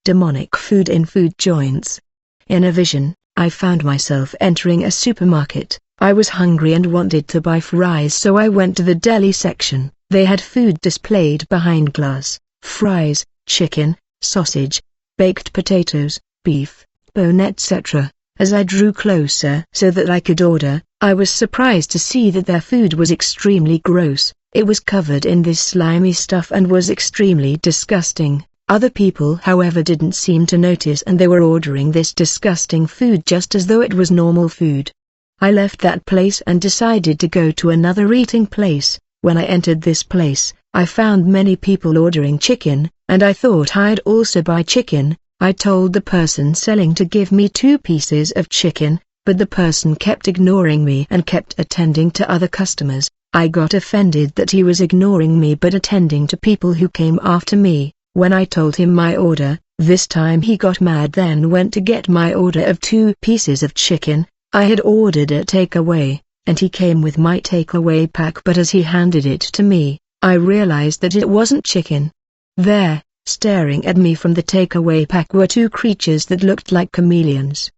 demonic food in food joints. In a vision, I found myself entering a supermarket. I was hungry and wanted to buy fries, so I went to the deli section. They had food displayed behind glass: fries, chicken, sausage, baked potatoes, beef, bone, etc. As I drew closer so that I could order, I was surprised to see that their food was extremely gross. It was covered in this slimy stuff and was extremely disgusting. Other people, however, didn't seem to notice, and they were ordering this disgusting food just as though it was normal food. I left that place and decided to go to another eating place. When I entered this place, I found many people ordering chicken, and I thought I'd also buy chicken. I told the person selling to give me 2 pieces of chicken, but the person kept ignoring me and kept attending to other customers. I got offended that he was ignoring me but attending to people who came after me. When I told him my order, this time he got mad, then went to get my order of 2 pieces of chicken. I had ordered a takeaway, and he came with my takeaway pack, but as he handed it to me, I realized that it wasn't chicken. There, staring at me from the takeaway pack, were 2 creatures that looked like chameleons.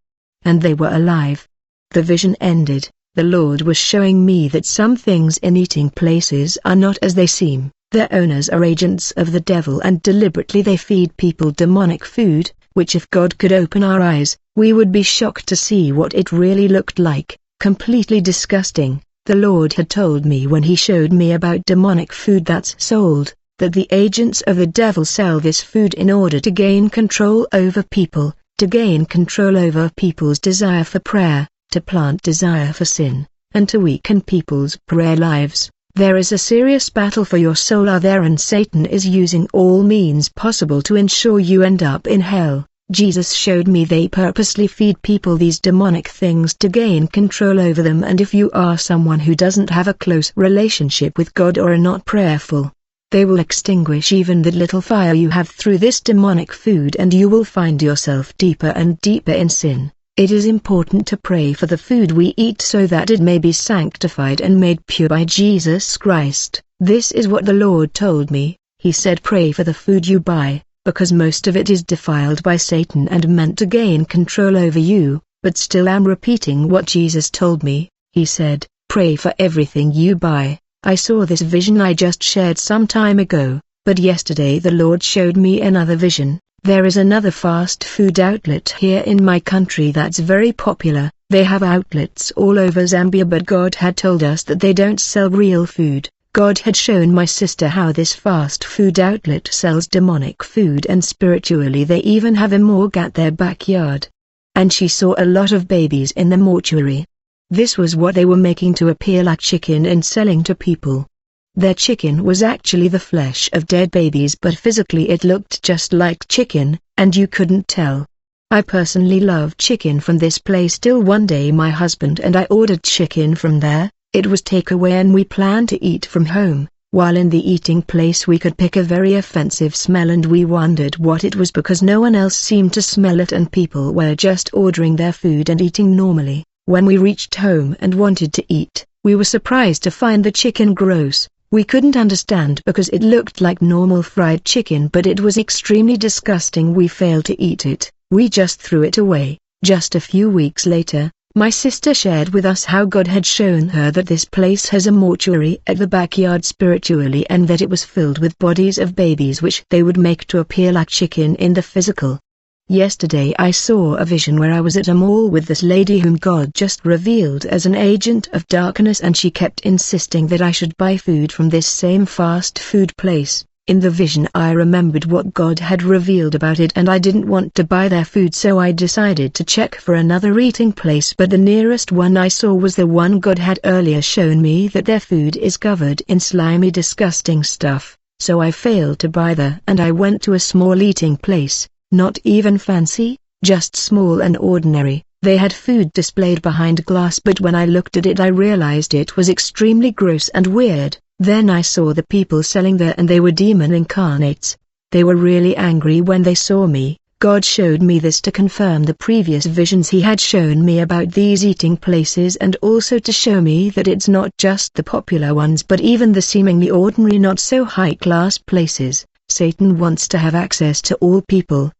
And they were alive. The vision ended. The Lord was showing me that some things in eating places are not as they seem. Their owners are agents of the devil, and deliberately they feed people demonic food, which if God could open our eyes, we would be shocked to see what it really looked like. Completely disgusting. The Lord had told me when he showed me about demonic food that's sold, that the agents of the devil sell this food in order to gain control over people, to gain control over people's desire for prayer, to plant desire for sin, and to weaken people's prayer lives. There is a serious battle for your soul out there, and Satan is using all means possible to ensure you end up in hell. Jesus showed me they purposely feed people these demonic things to gain control over them, and if you are someone who doesn't have a close relationship with God or are not prayerful, they will extinguish even the little fire you have through this demonic food, and you will find yourself deeper and deeper in sin. It is important to pray for the food we eat so that it may be sanctified and made pure by Jesus Christ. This is what the Lord told me. He said, pray for the food you buy, because most of it is defiled by Satan and meant to gain control over you. But still I'm repeating what Jesus told me. He said, pray for everything you buy. I saw this vision I just shared some time ago, but yesterday the Lord showed me another vision. There is another fast food outlet here in my country that's very popular. They have outlets all over Zambia, but God had told us that they don't sell real food. God had shown my sister how this fast food outlet sells demonic food, and spiritually they even have a morgue at their backyard. And she saw a lot of babies in the mortuary. This was what they were making to appear like chicken and selling to people. Their chicken was actually the flesh of dead babies, but physically it looked just like chicken, and you couldn't tell. I personally love chicken from this place till one day my husband and I ordered chicken from there. It was takeaway and we planned to eat from home. While in the eating place we could pick a very offensive smell, and we wondered what it was because no one else seemed to smell it and people were just ordering their food and eating normally. When we reached home and wanted to eat, we were surprised to find the chicken gross. We couldn't understand because it looked like normal fried chicken, but it was extremely disgusting. We failed to eat it. We just threw it away. Just a few weeks later, my sister shared with us how God had shown her that this place has a mortuary at the backyard spiritually, and that it was filled with bodies of babies which they would make to appear like chicken in the physical. Yesterday I saw a vision where I was at a mall with this lady whom God just revealed as an agent of darkness, and she kept insisting that I should buy food from this same fast food place. In the vision I remembered what God had revealed about it, and I didn't want to buy their food, so I decided to check for another eating place, but the nearest one I saw was the one God had earlier shown me that their food is covered in slimy disgusting stuff, so I failed to buy there and I went to a small eating place. Not even fancy, just small and ordinary. They had food displayed behind glass, but when I looked at it I realized it was extremely gross and weird. Then I saw the people selling there, and they were demon incarnates. They were really angry when they saw me. God showed me this to confirm the previous visions he had shown me about these eating places, and also to show me that it's not just the popular ones but even the seemingly ordinary, not so high-class places. Satan wants to have access to all people.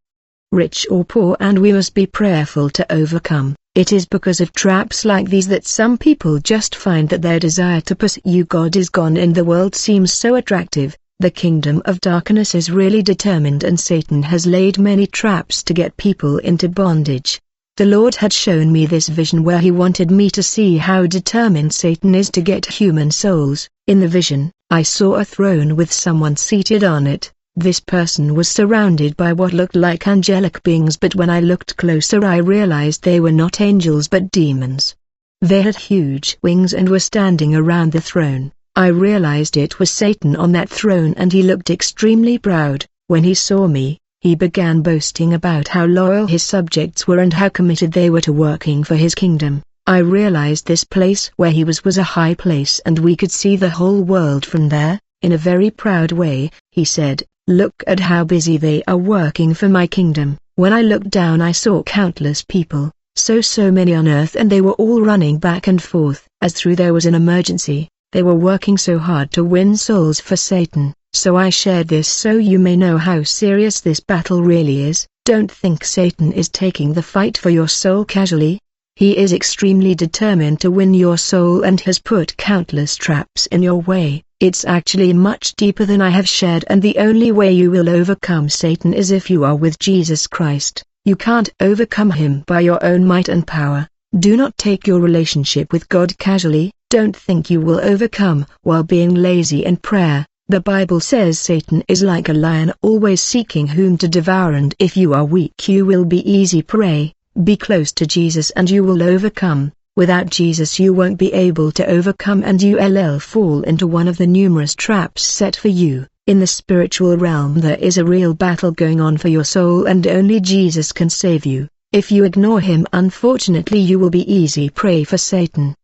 rich or poor, and we must be prayerful to overcome. It is because of traps like these that some people just find that their desire to pursue God is gone and the world seems so attractive. The kingdom of darkness is really determined, and Satan has laid many traps to get people into bondage. The Lord had shown me this vision where he wanted me to see how determined Satan is to get human souls. In the vision, I saw a throne with someone seated on it. This person was surrounded by what looked like angelic beings, but when I looked closer I realized they were not angels but demons. They had huge wings and were standing around the throne. I realized it was Satan on that throne, and he looked extremely proud. When he saw me, he began boasting about how loyal his subjects were and how committed they were to working for his kingdom. I realized this place where he was a high place and we could see the whole world from there. In a very proud way, he said, "Look at how busy they are working for my kingdom." When I looked down I saw countless people, so many on earth, and they were all running back and forth, as though there was an emergency. They were working so hard to win souls for Satan. So I shared this so you may know how serious this battle really is. Don't think Satan is taking the fight for your soul casually. He is extremely determined to win your soul and has put countless traps in your way. It's actually much deeper than I have shared, and the only way you will overcome Satan is if you are with Jesus Christ. You can't overcome him by your own might and power. Do not take your relationship with God casually. Don't think you will overcome while being lazy in prayer. The Bible says Satan is like a lion always seeking whom to devour, and if you are weak you will be easy prey. Be close to Jesus and you will overcome. Without Jesus you won't be able to overcome, and you'll fall into one of the numerous traps set for you. In the spiritual realm there is a real battle going on for your soul, and only Jesus can save you. If you ignore him, unfortunately you will be easy prey for Satan.